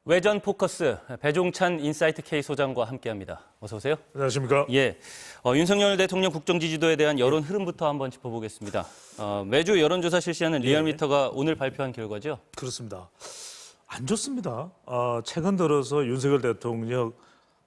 외전 포커스 배종찬 인사이트 K 소장과 함께합니다. 어서 오세요. 안녕하십니까? 예, 윤석열 대통령 국정 지지도에 대한 여론 흐름부터 한번 짚어보겠습니다. 매주 여론조사 실시하는 리얼미터가 오늘 발표한 결과죠? 그렇습니다. 안 좋습니다. 최근 들어서 윤석열 대통령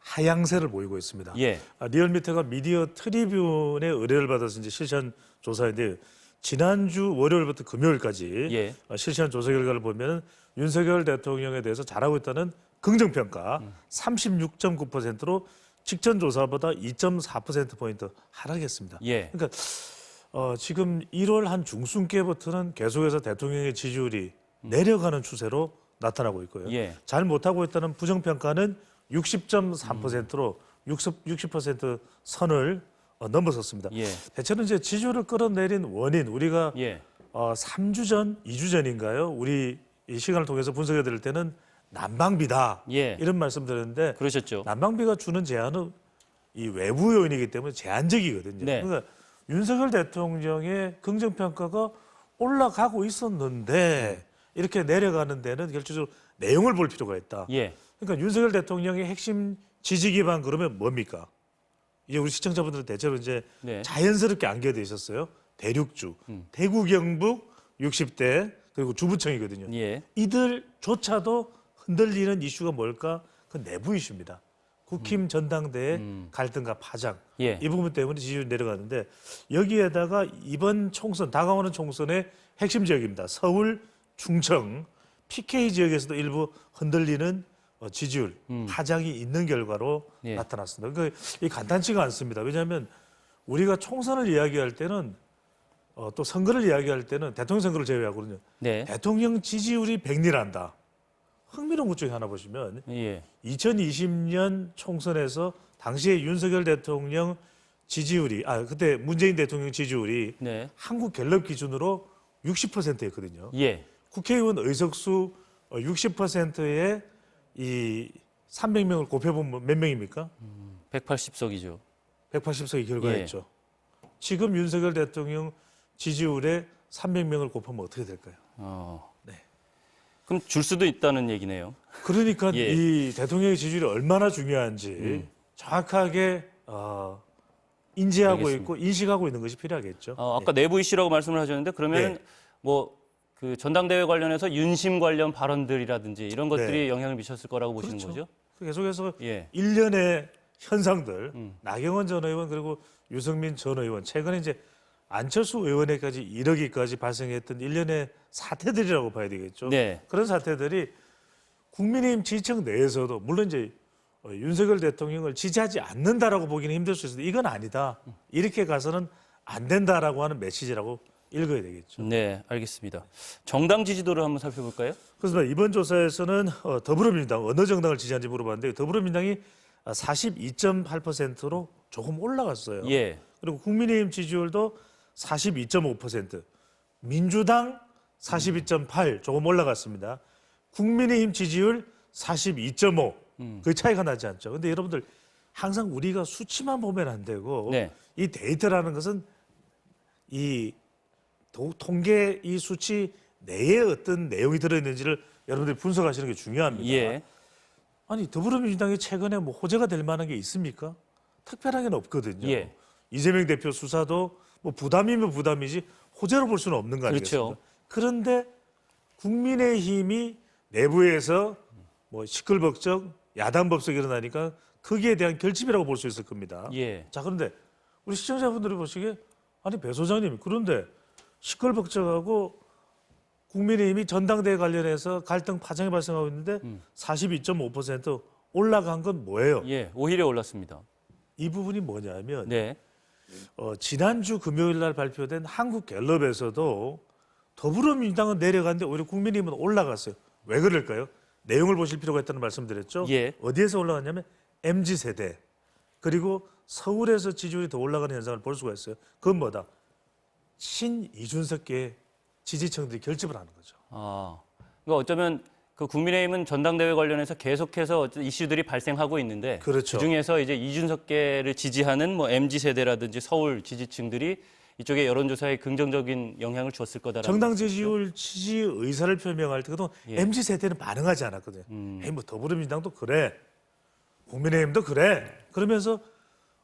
하향세를 보이고 있습니다. 예. 리얼미터가 미디어 트리뷴의 의뢰를 받아서 이제 실시한 조사인데 지난주 월요일부터 금요일까지 예. 실시한 조사 결과를 보면 윤석열 대통령에 대해서 잘하고 있다는 긍정평가 36.9%로 직전 조사보다 2.4%포인트 하락했습니다. 예. 그러니까 지금 1월 한 중순께부터는 계속해서 대통령의 지지율이 내려가는 추세로 나타나고 있고요. 예. 잘 못하고 있다는 부정평가는 60.3%로 60% 선을 넘어섰습니다. 예. 대체로 이제 지지율을 끌어내린 원인 우리가 예. 3주 전, 2주 전인가요? 우리 이 시간을 통해서 분석해 드릴 때는 난방비다. 예. 이런 말씀 드렸는데 그러셨죠. 난방비가 주는 제한은 이 외부 요인이기 때문에 제한적이거든요. 네. 그러니까 윤석열 대통령의 긍정평가가 올라가고 있었는데 이렇게 내려가는 데는 결정적으로 내용을 볼 필요가 있다. 예. 그러니까 윤석열 대통령의 핵심 지지 기반 그러면 뭡니까? 이제 우리 시청자분들은 대체로 이제 네. 자연스럽게 안겨져 있었어요. 대륙주, 대구 경북 60대 그리고 주부청이거든요. 예. 이들조차도 흔들리는 이슈가 뭘까? 그 내부 이슈입니다. 국힘 전당대회 갈등과 파장 예. 이 부분 때문에 지지율이 내려가는데 여기에다가 이번 총선 다가오는 총선의 핵심 지역입니다. 서울, 충청, PK 지역에서도 일부 흔들리는 지지율 파장이 있는 결과로 예. 나타났습니다. 그러니까 이 간단치가 않습니다. 왜냐하면 우리가 총선을 이야기할 때는 또 선거를 이야기할 때는 대통령 선거를 제외하고는요. 네. 대통령 지지율이 백리란다. 흥미로운 것 중에 하나 보시면 예. 2020년 총선에서 당시에 윤석열 대통령 지지율이 그때 문재인 대통령 지지율이 네. 한국갤럽 기준으로 60%였거든요. 예. 국회의원 의석수 60%에 이 300명을 곱해보면 몇 명입니까? 180석이죠. 180석이 결과였죠. 지금 윤석열 대통령 지지율에 300명을 곱하면 어떻게 될까요? 네. 그럼 줄 수도 있다는 얘기네요. 그러니까 예. 이 대통령의 지지율이 얼마나 중요한지 정확하게 인지하고 알겠습니다. 있고 인식하고 있는 것이 필요하겠죠. 아까 내부 이슈라고 말씀을 하셨는데 그러면 네. 그 전당대회 관련해서 윤심 관련 발언들이라든지 이런 것들이 네. 영향을 미쳤을 거라고 보시는 그렇죠. 거죠? 계속해서 예. 일련의 현상들, 나경원 전 의원 그리고 유승민 전 의원, 최근에 이제 안철수 의원에까지 이르기까지 발생했던 일련의 사태들이라고 봐야 되겠죠. 네. 그런 사태들이 국민의힘 지지층 내에서도 물론 이제 윤석열 대통령을 지지하지 않는다라고 보기는 힘들 수 있는데 이건 아니다. 이렇게 가서는 안 된다라고 하는 메시지라고 읽어야 되겠죠. 네, 알겠습니다. 정당 지지도를 한번 살펴볼까요? 그래서 이번 조사에서는 더불어민주당 어느 정당을 지지하는지 물어봤는데 더불어민주당이 42.8%로 조금 올라갔어요. 예. 그리고 국민의힘 지지율도 42.5%, 민주당 42.8 조금 올라갔습니다. 국민의힘 지지율 42.5 그 차이가 나지 않죠. 근데 여러분들 항상 우리가 수치만 보면 안 되고 네. 이 데이터라는 것은 이 통계 이 수치 내에 어떤 내용이 들어있는지를 여러분들이 분석하시는 게 중요합니다. 예. 아니 더불어민주당이 최근에 뭐 호재가 될 만한 게 있습니까? 특별한 게 없거든요. 예. 이재명 대표 수사도 뭐 부담이면 부담이지 호재로 볼 수는 없는 거 아니겠습니까? 그렇죠. 그런데 국민의힘이 내부에서 뭐 시끌벅적 야당 법석이 일어나니까 거기에 대한 결집이라고 볼 수 있을 겁니다. 예. 자 그런데 우리 시청자분들이 보시기에 아니 배 소장님 그런데 시끌벅적하고 국민의힘이 전당대회 관련해서 갈등 파장이 발생하고 있는데 42.5% 올라간 건 뭐예요? 예. 오히려 올랐습니다. 이 부분이 뭐냐면 네. 지난주 금요일 날 발표된 한국갤럽에서도 더불어민주당은 내려갔는데 오히려 국민의힘은 올라갔어요. 왜 그럴까요? 내용을 보실 필요가 있다는 말씀드렸죠. 예. 어디에서 올라갔냐면 MZ세대 그리고 서울에서 지지율이 더 올라가는 현상을 볼 수가 있어요. 그건 뭐다? 친이준석계 지지층들이 결집을 하는 거죠. 그러니까 어쩌면 그 국민의힘은 전당대회 관련해서 계속해서 어쨌든 이슈들이 발생하고 있는데 그렇죠. 그중에서 이제 이준석계를 지지하는 뭐 MZ 세대라든지 서울 지지층들이 이쪽에 여론조사에 긍정적인 영향을 줬을 거다라는 정당 말씀이시죠? 지지율 취지 의사를 표명할 때도 예. MZ 세대는 반응하지 않았거든요. 에이, 뭐 더불어민주당도 그래, 국민의힘도 그래. 그러면서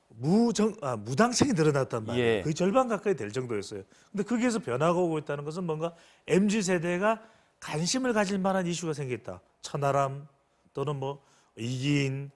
무당층이 늘어났단 말이에요. 예. 거의 절반 가까이 될 정도였어요. 근데 거기에서 변화가 오고 있다는 것은 뭔가 MZ 세대가 관심을 가질 만한 이슈가 생겼다. 천하람 또는 뭐 이기인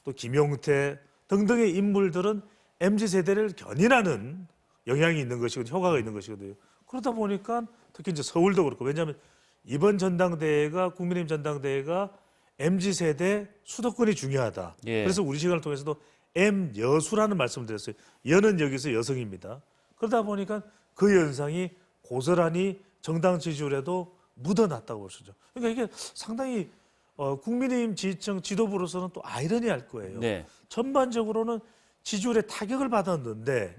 또 김용태 등등의 인물들은 MZ 세대를 견인하는 영향이 있는 것이고 효과가 있는 것이거든요. 그러다 보니까 특히 이제 서울도 그렇고 왜냐하면 이번 전당대회가 국민의힘 전당대회가 MZ 세대 수도권이 중요하다. 예. 그래서 우리 시간을 통해서도 M 여수라는 말씀을 드렸어요. 여는 여기서 여성입니다. 그러다 보니까 그 현상이 고스란히 정당 지지율에도 묻어났다고 볼 수 있죠. 그러니까 이게 상당히 국민의힘 지지층 지도부로서는 또 아이러니할 거예요. 네. 전반적으로는 지지율에 타격을 받았는데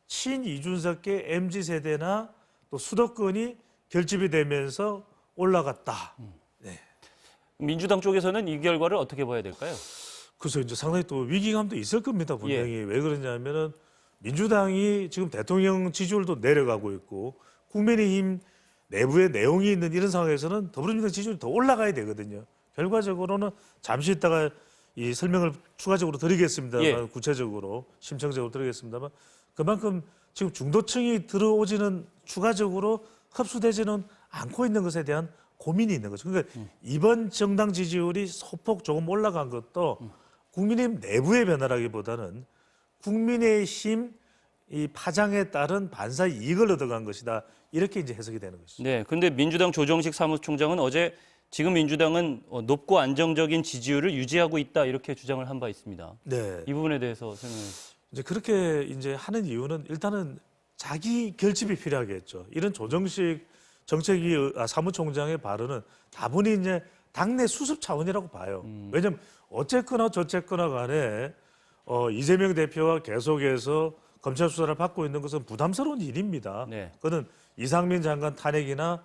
친이준석계 MZ 세대나 또 수도권이 결집이 되면서 올라갔다. 민주당 쪽에서는 이 결과를 어떻게 봐야 될까요? 그래서 이제 상당히 또 위기감도 있을 겁니다. 분명히 왜 그러냐면은 민주당이 지금 대통령 지지율도 내려가고 있고 국민의힘 내부에 내용이 있는 이런 상황에서는 더불어민주당 지지율이 더 올라가야 되거든요. 결과적으로는 잠시 있다가 이 설명을 추가적으로 드리겠습니다만 예. 구체적으로 심층적으로 드리겠습니다만 그만큼 지금 중도층이 들어오지는 추가적으로 흡수되지는 않고 있는 것에 대한 고민이 있는 거죠. 그러니까 이번 정당 지지율이 소폭 조금 올라간 것도 국민의힘 내부의 변화라기보다는 국민의힘 이 파장에 따른 반사 이익을 얻어간 것이다. 이렇게 이제 해석이 되는 것이죠. 네. 근데 민주당 조정식 사무총장은 어제 지금 민주당은 높고 안정적인 지지율을 유지하고 있다 이렇게 주장을 한 바 있습니다. 네. 이 부분에 대해서 설명해 주시죠. 이제 그렇게 이제 하는 이유는 일단은 자기 결집이 필요하겠죠. 이런 조정식 정책위 사무총장의 발언은 다분히 이제 당내 수습 차원이라고 봐요. 왜냐하면 어쨌거나 저쨌거나 간에 이재명 대표가 계속해서 검찰 수사를 받고 있는 것은 부담스러운 일입니다. 네. 그거는 이상민 장관 탄핵이나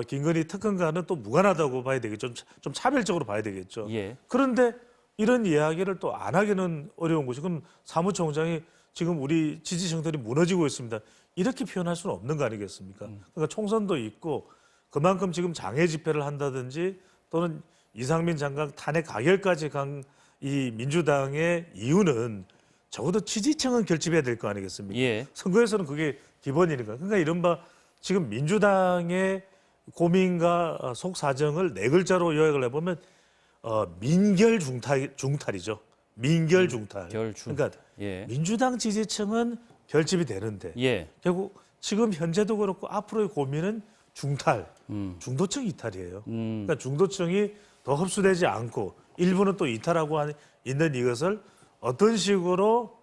김건희 특검과는 또 무관하다고 봐야 되겠죠. 좀 차별적으로 봐야 되겠죠. 예. 그런데 이런 이야기를 또 안 하기는 어려운 것이 그럼 사무총장이 지금 우리 지지층들이 무너지고 있습니다. 이렇게 표현할 수는 없는 거 아니겠습니까? 그러니까 총선도 있고 그만큼 지금 장애 집회를 한다든지 또는 이상민 장관 탄핵 가결까지 간 이 민주당의 이유는 적어도 지지층은 결집해야 될 거 아니겠습니까? 예. 선거에서는 그게 기본이니까. 그러니까 이른바 지금 민주당의 고민과 속 사정을 네 글자로 요약을 해보면 민결 중탈이죠. 민결 중탈. 결중. 그러니까 예. 민주당 지지층은 결집이 되는데 예. 결국 지금 현재도 그렇고 앞으로의 고민은 중탈, 중도층 이탈이에요. 그러니까 중도층이 더 흡수되지 않고 일부는 또 이탈하고 있는 이것을 어떤 식으로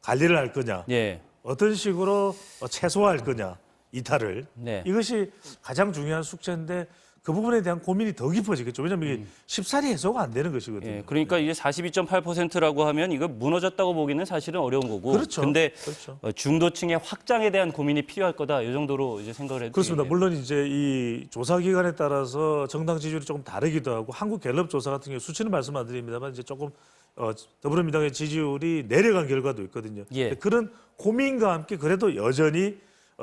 관리를 할 거냐, 예. 어떤 식으로 최소화할 거냐 이탈을 네. 이것이 가장 중요한 숙제인데 그 부분에 대한 고민이 더 깊어지겠죠. 왜냐하면 이게 쉽사리 해소가 안 되는 것이거든요. 예, 그러니까 이제 42.8%라고 하면 이거 무너졌다고 보기는 사실은 어려운 거고. 그렇죠. 근데 그렇죠. 중도층의 확장에 대한 고민이 필요할 거다. 이 정도로 이제 생각을 해도 그렇습니다. 되겠네요. 물론 이제 이 조사 기관에 따라서 정당 지지율이 조금 다르기도 하고 한국갤럽 조사 같은 경우 수치는 말씀 안 드립니다만 이제 조금 더불어민주당의 지지율이 내려간 결과도 있거든요. 예. 그런 고민과 함께 그래도 여전히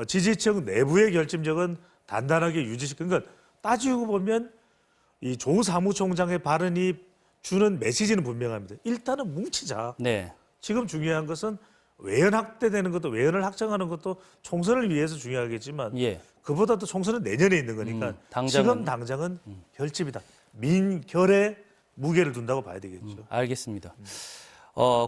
지지층 내부의 결집력은 단단하게 그러니까 따지고 보면 이 조 사무총장의 발언이 주는 메시지는 분명합니다. 일단은 뭉치자. 네. 지금 중요한 것은 외연 확대되는 것도 외연을 확장하는 것도 총선을 위해서 중요하겠지만 예. 그보다도 총선은 내년에 있는 거니까 지금 당장은 결집이다. 민결에 무게를 둔다고 봐야 되겠죠. 알겠습니다.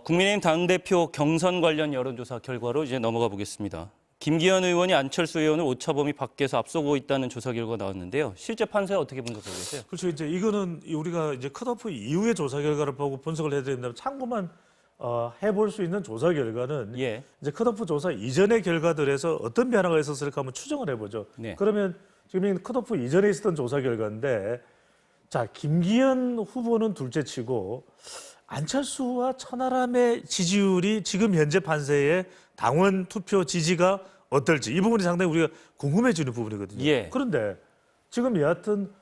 국민의힘 당대표 경선 관련 여론조사 결과로 이제 넘어가 보겠습니다. 김기현 의원이 안철수 의원을 오차범위 밖에서 앞서고 있다는 조사 결과가 나왔는데요. 실제 판세 어떻게 분석하고 계세요? 그렇죠. 이제 이거는 우리가 이제 컷오프 이후의 조사 결과를 보고 분석을 해야 된다면 참고만 해볼 수 있는 조사 결과는 예. 이제 컷오프 조사 이전의 결과들에서 어떤 변화가 있었을까 한번 추정을 해보죠. 네. 그러면 지금 컷오프 이전에 있었던 조사 결과인데 자 김기현 후보는 둘째치고 안철수와 천하람의 지지율이 지금 현재 판세의 당원 투표 지지가 어떨지 이 부분이 상당히 우리가 궁금해지는 부분이거든요. 예. 그런데 지금 여하튼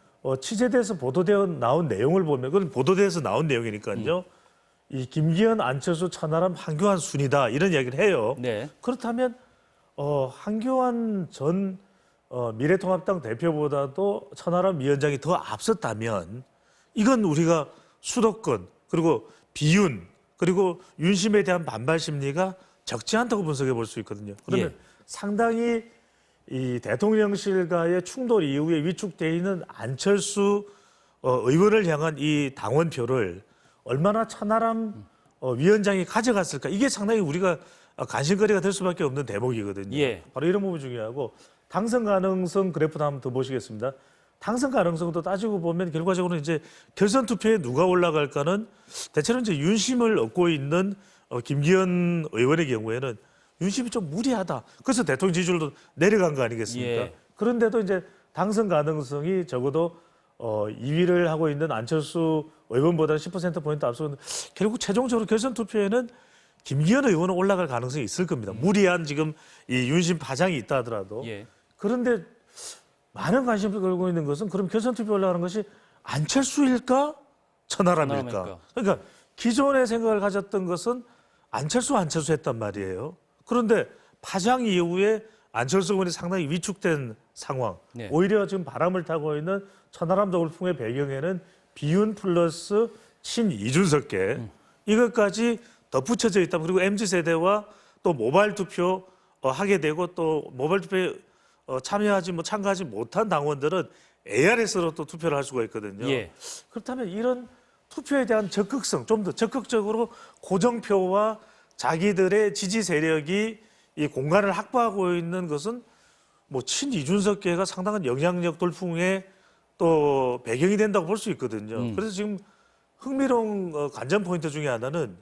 취재돼서 보도되어 나온 내용을 보면 그건 보도돼서 나온 내용이니까요. 이 김기현, 안철수, 천하람, 한교안 순이다 이런 이야기를 해요. 네. 그렇다면 한교안 전 미래통합당 대표보다도 천하람 위원장이 더 앞섰다면 이건 우리가 수도권 그리고 비윤 그리고 윤심에 대한 반발 심리가 적지 않다고 분석해 볼 수 있거든요. 그러면 예. 상당히 이 대통령실과의 충돌 이후에 위축돼 있는 안철수 의원을 향한 이 당원표를 얼마나 천하람 위원장이 가져갔을까? 이게 상당히 우리가 관심거리가 될 수밖에 없는 대목이거든요. 예. 바로 이런 부분이 중요하고 당선 가능성 그래프도 한번 더 보시겠습니다. 당선 가능성도 따지고 보면 결과적으로 이제 결선 투표에 누가 올라갈까는 대체로 이제 윤심을 얻고 있는 김기현 의원의 경우에는 윤심이 좀 무리하다. 그래서 대통령 지지율도 내려간 거 아니겠습니까? 예. 그런데도 이제 당선 가능성이 적어도 2위를 하고 있는 안철수 의원보다 10%포인트 앞서는 결국 최종적으로 결선 투표에는 김기현 의원은 올라갈 가능성이 있을 겁니다. 무리한 지금 이 윤심 파장이 있다 하더라도. 예. 그런데 많은 관심을 걸고 있는 것은 그럼 결선 투표 올라가는 것이 안철수일까 천하람일까? 천하람일까? 그러니까 기존의 생각을 가졌던 것은 안철수 했단 말이에요. 그런데 파장 이후에 안철수 의원이 상당히 위축된 상황. 네. 오히려 지금 바람을 타고 있는 천하람 더불풍의 배경에는 비윤 플러스 친 이준석계 이것까지 덧붙여져 있다. 그리고 MZ세대와 또 모바일 투표 하게 되고 또 모바일 투표에 참가하지 못한 당원들은 ARS로 또 투표를 할 수가 있거든요. 예. 그렇다면 이런 투표에 대한 적극성, 좀 더 적극적으로 고정표와 자기들의 지지 세력이 이 공간을 확보하고 있는 것은 뭐 친이준석계가 상당한 영향력 돌풍의 또 배경이 된다고 볼 수 있거든요. 그래서 지금 흥미로운 관전 포인트 중에 하나는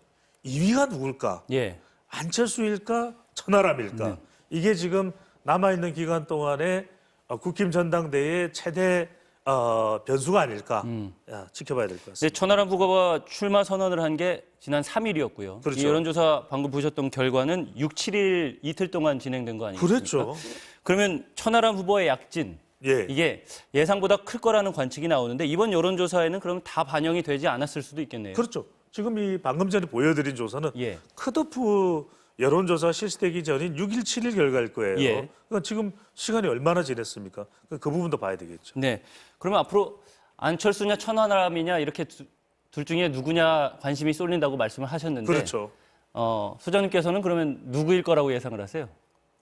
2위가 누굴까? 예. 안철수일까? 천하람일까? 이게 지금 남아있는 기간 동안에 국힘 전당대회의 최대 변수가 아닐까 지켜봐야 될 것 같습니다. 네, 천하람 후보가 출마 선언을 한 게 지난 3일이었고요. 그렇죠. 이 여론조사 방금 보셨던 결과는 6, 7일 이틀 동안 진행된 거 아니겠습니까? 그렇죠. 그러면 천하람 후보의 약진 예. 이게 예상보다 클 거라는 관측이 나오는데 이번 여론조사에는 그럼 다 반영이 되지 않았을 수도 있겠네요. 그렇죠. 지금 이 방금 전에 보여드린 조사는 예. 컷오프 여론조사 실시되기 전인 6일, 7일 결과일 거예요. 예. 그러니까 지금 시간이 얼마나 지났습니까? 그 부분도 봐야 되겠죠. 네. 그러면 앞으로 안철수냐 천하람이냐 이렇게 둘 중에 누구냐 관심이 쏠린다고 말씀을 하셨는데 그렇죠. 소장님께서는 그러면 누구일 거라고 예상을 하세요?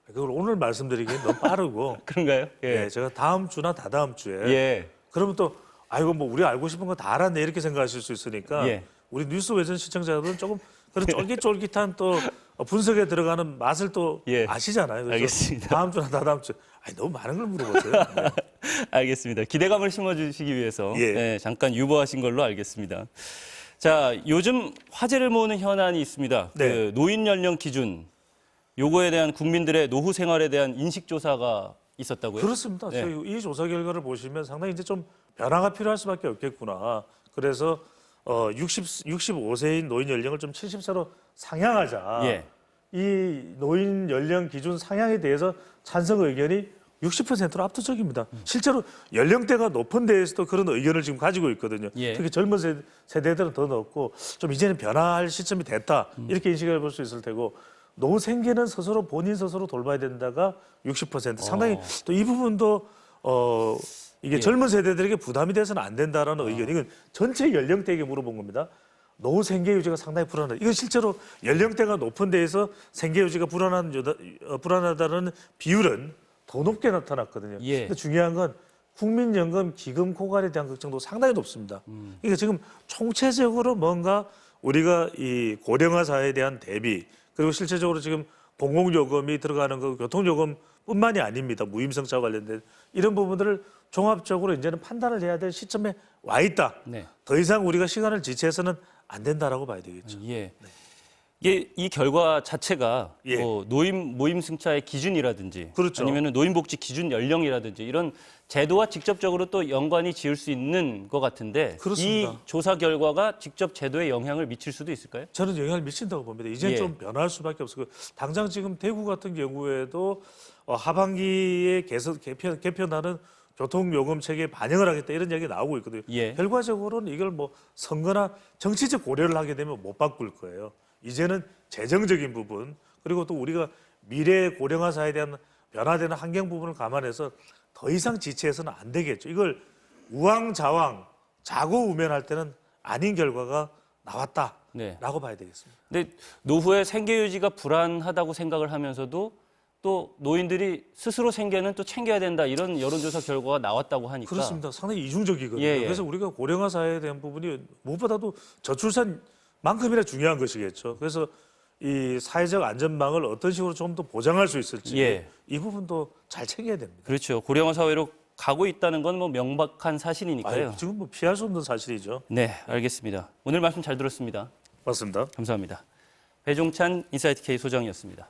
그걸 오늘 말씀드리기엔 너무 빠르고 그런가요? 예, 제가 다음 주나 다다음 주에 예. 그러면 또 아이고 뭐 우리 알고 싶은 거 다 알았네 이렇게 생각하실 수 있으니까 예. 우리 뉴스 외전 시청자들은 조금 그런 쫄깃쫄깃한 또 분석에 들어가는 맛을 또 예. 아시잖아요. 그래서 알겠습니다. 다음 주나 다다음 주 너무 많은 걸 물어보세요. 네. 알겠습니다. 기대감을 심어주시기 위해서 예. 잠깐 유보하신 걸로 알겠습니다. 자, 요즘 화제를 모으는 현안이 있습니다. 네. 그 노인 연령 기준, 요거에 대한 국민들의 노후 생활에 대한 인식 조사가 있었다고요? 그렇습니다. 네. 저희 이 조사 결과를 보시면 상당히 이제 좀 변화가 필요할 수밖에 없겠구나. 그래서 65세인 노인 연령을 좀 70세로 상향하자. 예. 이 노인 연령 기준 상향에 대해서 찬성 의견이 60%로 압도적입니다. 실제로 연령대가 높은 데에서도 그런 의견을 지금 가지고 있거든요. 예. 특히 젊은 세대들은 더 높고 좀 이제는 변화할 시점이 됐다. 이렇게 인식해 볼 수 있을 테고 노후 생계는 스스로 본인 스스로 돌봐야 된다가 60%. 상당히 또 이 부분도 이게 예. 젊은 세대들에게 부담이 돼서는 안 된다라는 의견. 이건 전체 연령대에게 물어본 겁니다. 노후 생계 유지가 상당히 불안하다. 이건 실제로 연령대가 높은 데에서 생계 유지가 불안하다는 비율은 더 높게 나타났거든요. 예. 근데 중요한 건 국민연금 기금 고갈에 대한 걱정도 상당히 높습니다. 그러니까 지금 총체적으로 뭔가 우리가 이 고령화 사회에 대한 대비 그리고 실제적으로 지금 공공요금이 들어가는 거 교통요금뿐만이 아닙니다. 무임승차 관련된 이런 부분들을 종합적으로 이제는 판단을 해야 될 시점에 와 있다. 네. 더 이상 우리가 시간을 지체해서는 안 된다라고 봐야 되겠죠. 예. 이게 이 결과 자체가 예. 뭐 노인 모임 승차의 기준이라든지 그렇죠. 아니면 노인복지 기준 연령이라든지 이런 제도와 직접적으로 또 연관이 지을 수 있는 것 같은데 그렇습니다. 이 조사 결과가 직접 제도에 영향을 미칠 수도 있을까요? 저는 영향을 미친다고 봅니다. 이제 예. 좀 변화할 수밖에 없어요. 당장 지금 대구 같은 경우에도 하반기에 개편하는 교통요금 체계에 반영을 하겠다 이런 이야기가 나오고 있거든요. 예. 결과적으로는 이걸 뭐 선거나 정치적 고려를 하게 되면 못 바꿀 거예요. 이제는 재정적인 부분 그리고 또 우리가 미래의 고령화 사회에 대한 변화되는 환경 부분을 감안해서 더 이상 지체해서는 안 되겠죠. 이걸 우왕좌왕 자고우면할 때는 아닌 결과가 나왔다라고 네. 봐야 되겠습니다. 근데 노후의 생계 유지가 불안하다고 생각을 하면서도 또 노인들이 스스로 생계는 또 챙겨야 된다 이런 여론조사 결과가 나왔다고 하니까 그렇습니다. 상당히 이중적이거든요. 예, 예. 그래서 우리가 고령화 사회에 대한 부분이 무엇보다도 저출산만큼이나 중요한 것이겠죠. 그래서 이 사회적 안전망을 어떤 식으로 좀 더 보장할 수 있을지 예. 이 부분도 잘 챙겨야 됩니다. 그렇죠. 고령화 사회로 가고 있다는 건 뭐 명백한 사실이니까요. 아유, 지금 뭐 피할 수 없는 사실이죠. 네, 알겠습니다. 오늘 말씀 잘 들었습니다. 맞습니다. 감사합니다. 배종찬 인사이트 K 소장이었습니다.